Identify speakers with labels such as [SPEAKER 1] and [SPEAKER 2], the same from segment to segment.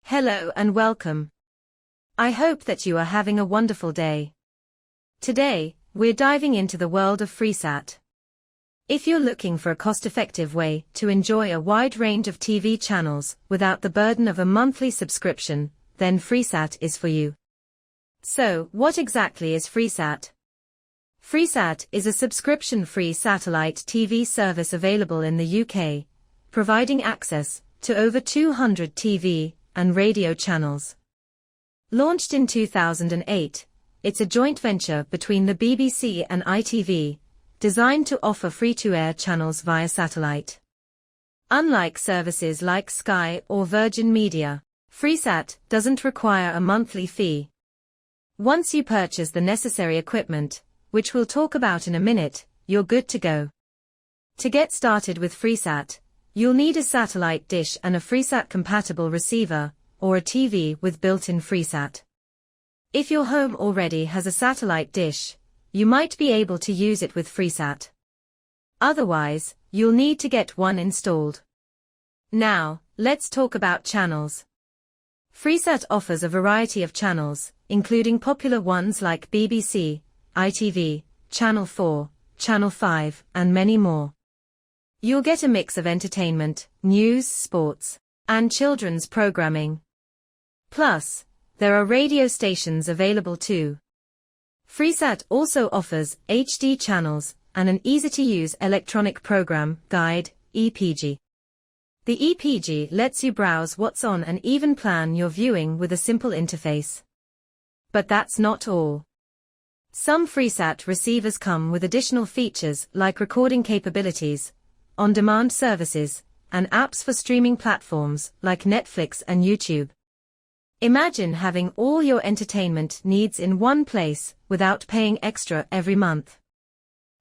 [SPEAKER 1] Hello and welcome. I hope that you are having a wonderful day. Today, we're diving into the world of Freesat. If you're looking for a cost-effective way to enjoy a wide range of TV channels without the burden of a monthly subscription, then Freesat is for you. So, what exactly is Freesat? Freesat is a subscription-free satellite TV service available in the UK, providing access to over 200 TV and radio channels. Launched in 2008, it's a joint venture between the BBC and ITV, designed to offer free-to-air channels via satellite. Unlike services like Sky or Virgin Media, Freesat doesn't require a monthly fee. Once you purchase the necessary equipment, which we'll talk about in a minute, you're good to go. To get started with Freesat, you'll need a satellite dish and a Freesat-compatible receiver, or a TV with built-in Freesat. If your home already has a satellite dish, you might be able to use it with Freesat. Otherwise, you'll need to get one installed. Now, let's talk about channels. Freesat offers a variety of channels, including popular ones like BBC, ITV, Channel 4, Channel 5, and many more. You'll get a mix of entertainment, news, sports, and children's programming. Plus, there are radio stations available too. Freesat also offers HD channels and an easy-to-use electronic program guide, EPG. The EPG lets you browse what's on and even plan your viewing with a simple interface. But that's not all. Some Freesat receivers come with additional features like recording capabilities, on-demand services, and apps for streaming platforms like Netflix and YouTube. Imagine having all your entertainment needs in one place without paying extra every month.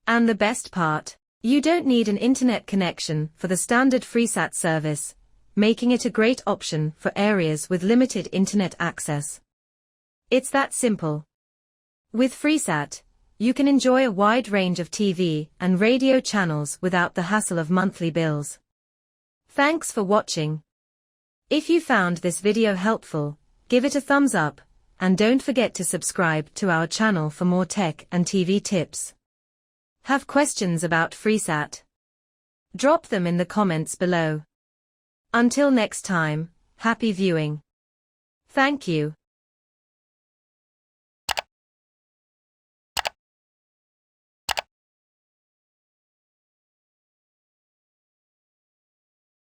[SPEAKER 1] And the best part, you don't need an internet connection for the standard Freesat service, making it a great option for areas with limited internet access. It's that simple. With Freesat, you can enjoy a wide range of TV and radio channels without the hassle of monthly bills. Thanks for watching. If you found this video helpful, give it a thumbs up, and don't forget to subscribe to our channel for more tech and TV tips. Have questions about Freesat? Drop them in the comments below. Until next time, happy viewing. Thank you.